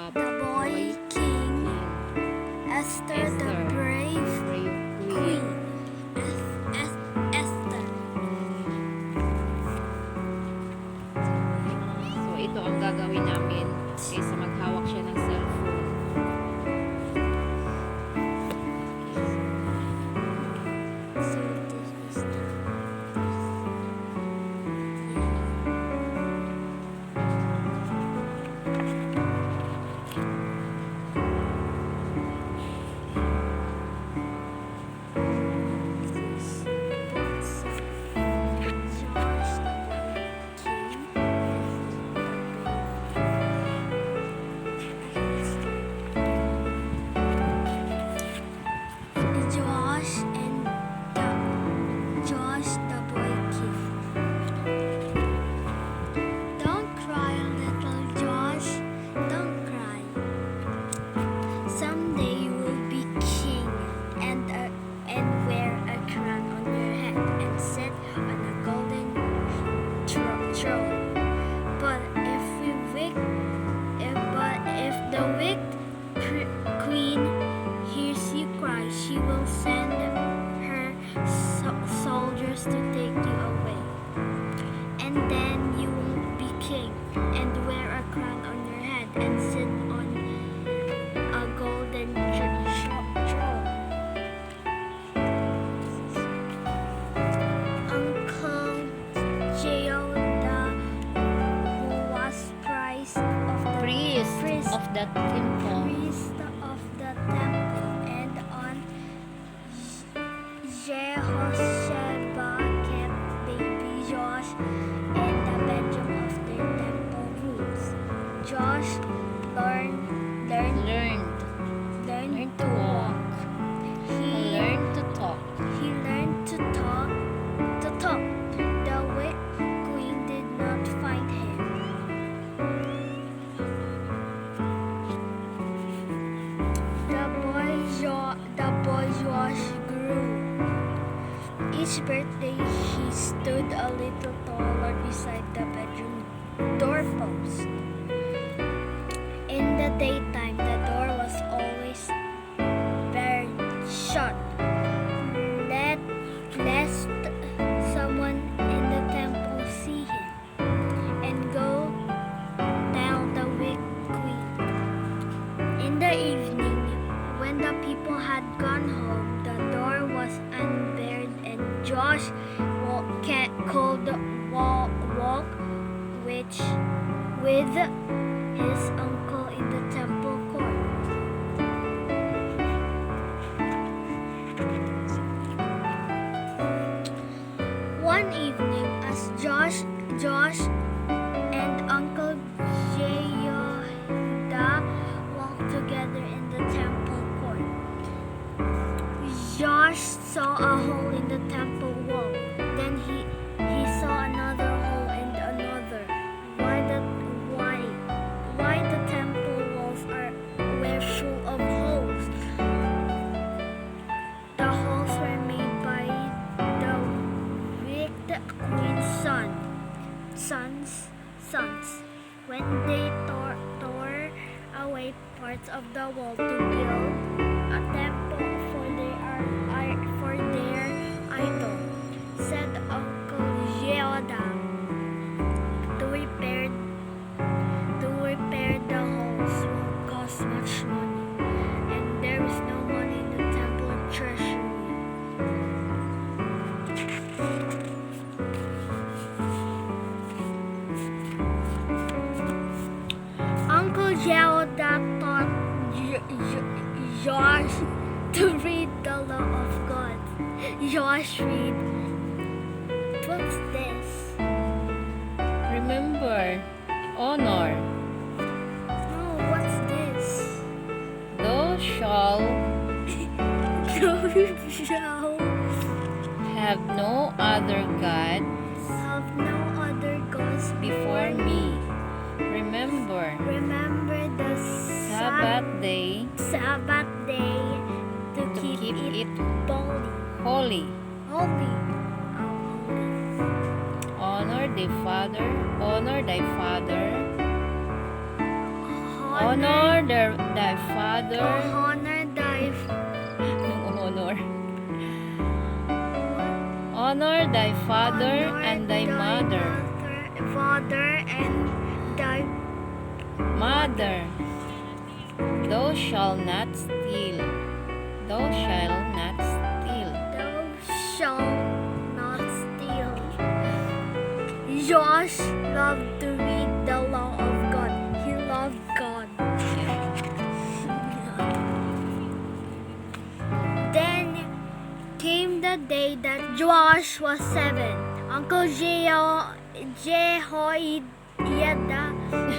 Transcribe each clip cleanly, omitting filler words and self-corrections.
the boy king, Esther the brave queen. Esther. So ito ang gagawin namin kaysa maghawak siya ng cellphone. So this is the Josh the boy king. Don't cry, little Josh. Don't cry. Someday you will be king and wear a crown on your head and sit on a golden throne. But if the wicked queen hears you cry, she will send her soldiers to take you away. And then you won't be king and wear a crown on your head and sit on a golden throne. Uncle Jehoiada, who was priest of the Priest of the temple. and on Jehoshaphat kept baby Josh in the bedroom of their temple rooms. Josh learned to walk. He Learn to talk. learned to talk. The wicked queen did not find him. The boy Josh grew. Each birthday he stood a little taller beside the bedroom doorpost. In the daytime, the door was always very shut, lest someone in the temple see him and go tell the wicked queen. In the evening, when the people had gone home, the door was unbarred and Josh could walk with his uncle in the temple court. One evening, as Josh and Uncle Jehoiada walked together in the temple court, Josh saw a hole in the temple wall. Then he saw another hole and another. Why the temple walls were full of holes? The holes were made by the wicked queen's sons when they tore away parts of the wall to build a temple for their idol. Said Uncle Jehoiada, to repair the holes will cost much money, and there is no money in the temple treasury. Uncle Jehoiada taught Josh to read the law of God. Josh read, what's this? Remember, honor. No, what's this? Thou shalt have no other gods Have no other gods before me. Remember the Sabbath day to keep it holy. holy. Honor thy father, Honor thy father. Honor thy Honor. Honor thy father and thy mother. Father and thy Mother. Thou shalt not steal. Thou shalt not steal. Thou shalt not steal. Josh loved to read the law of God. He loved God. Then came the day that Josh was 7. Uncle Jehoiada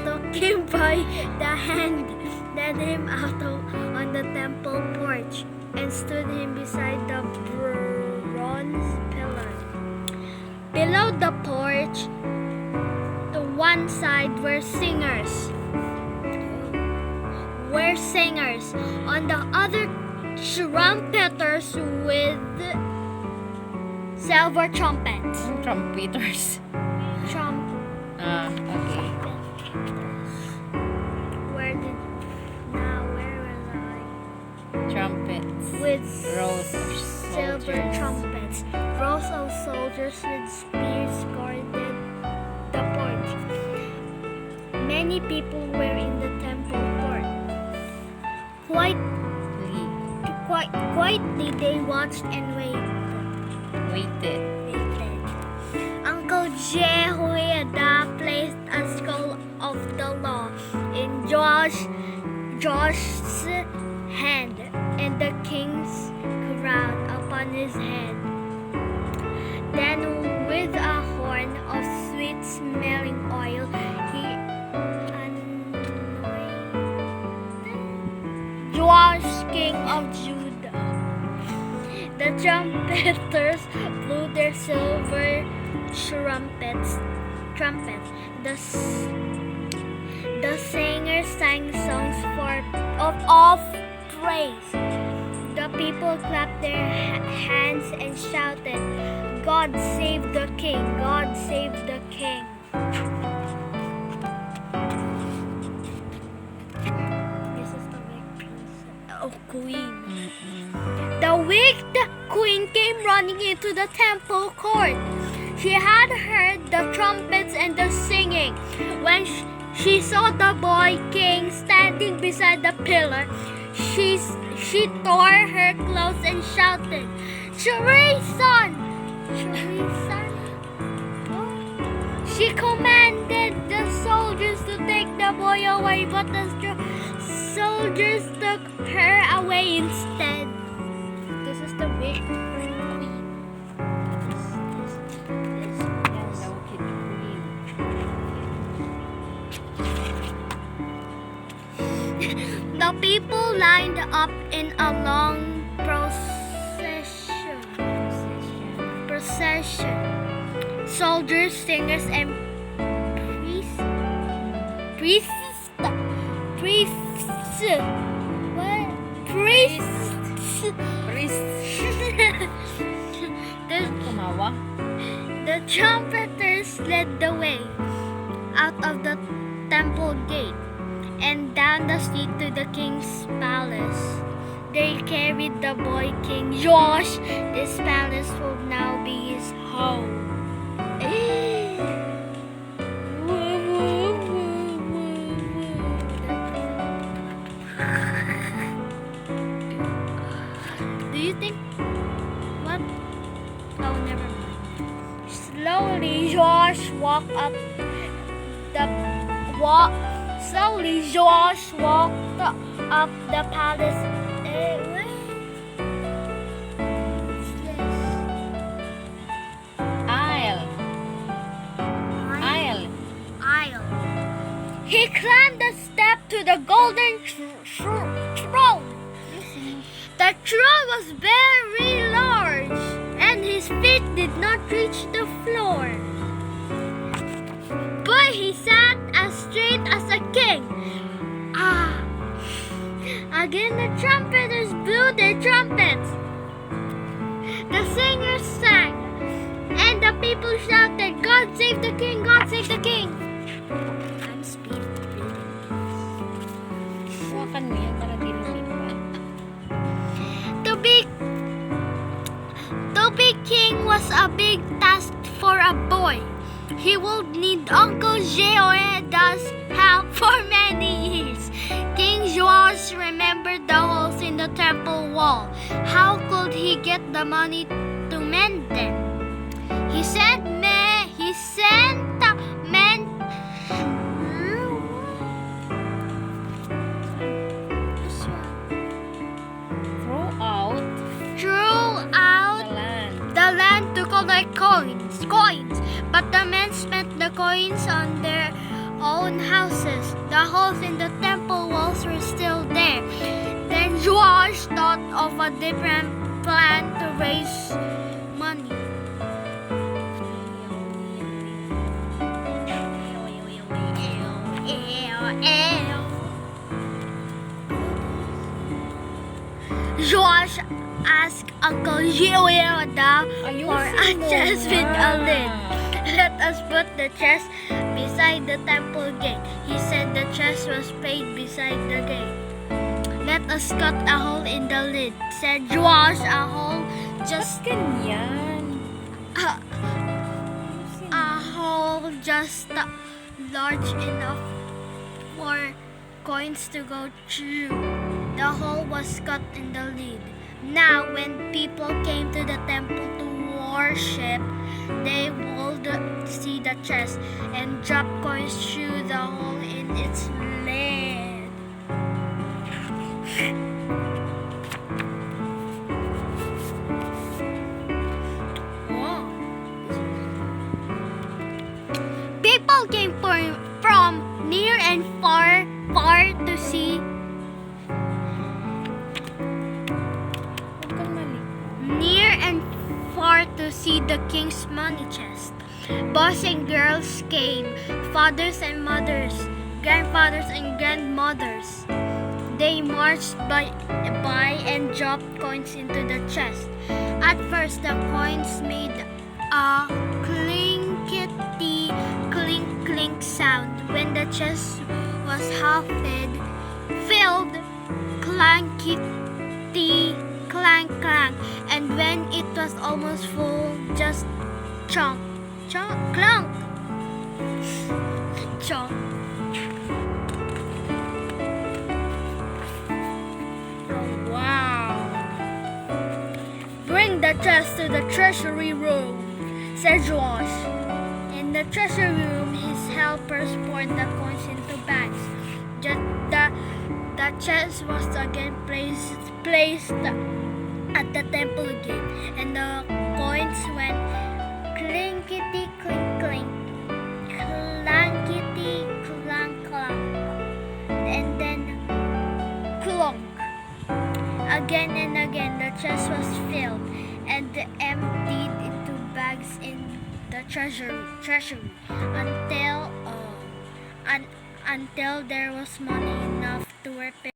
took him by the hand, led him out on the temple porch, and stood him beside the bronze pillar. Below the porch, to one side were singers. On the other, trumpeters with silver trumpets. Trumpeters. Okay. Where was I? Trumpets. With Rows of silver soldiers. trumpets. Rows of soldiers with spears guarded the porch. Many people were in the temple court. Quietly they watched and Waited. Uncle Jehoiada placed a scroll of the law in Josh's hand and the king's crown upon his head. Then with a horn of sweet-smelling oil, he anointed Joash, king of Judah. The trumpeters blew their silver trumpets. The singers sang songs of praise. The people clapped their hands and shouted, "God save the king! God save the king!" This is the queen. The wicked queen came running into the temple court. She had heard the trumpets and the singing. When she saw the boy king standing beside the pillar, she tore her clothes and shouted, "Treason! Treason!" She commanded the soldiers to take the boy away, but the soldiers took her away instead. This is the wicked queen. The people lined up in a long procession. Soldiers, singers, and priests. What? Priests. Kumawa. The trumpeters led the way out of the temple gate and down the street to the king's palace. They carried the boy King Josh. This palace will now be his home. Do you think what? Oh, never mind. Slowly Josh walked up the palace. Aisle. He climbed the step to the golden throne. The throne was very large, and his feet did not reach the floor. But he sat as straight as a king. Again the trumpeters blew their trumpets. The singers sang, and the people shouted, "God save the king! God save the king!" I'm speed reading this. Hawakan mo yan para di lumipat. To be king was a big task for a boy. He would need Uncle Jehoiada's help for many years. King Joash remembered the holes in the temple wall. How could he get the money to mend them? He sent men. Throughout the land to collect coins. But the men spent the coins on their own houses. The holes in the temple walls were still there. Then Joash thought of a different plan to raise money. Joash asked Uncle Jehoiada for a chest with a lid. Let us put the chest beside the temple gate. He said the chest was placed beside the gate. Let us cut a hole in the lid, said Joash. A hole just Ganyan. a hole just large enough for coins to go through. The hole was cut in the lid. Now, when people came to the temple to worship, they would see the chest and drop coins through the hole in its lid. Wow. People came from near and far to see the king's money chest. Boys and girls came, fathers and mothers, grandfathers and grandmothers. They marched by and dropped coins into the chest. At first, the coins made a clinkety clink clink sound. When the chest was half filled, clankety clank clank, and when it was almost full, just chonk chonk clunk chonk. Oh, wow. Bring the chest to the treasury room, said Joash. In the treasury room, his helpers poured the coins into bags. The chest was again placed at the temple gate, and the coins went clinkety clink clink, clankety clank clank, and then clunk. Again and again, the chest was filled and emptied into bags in the treasury until there was money enough to repair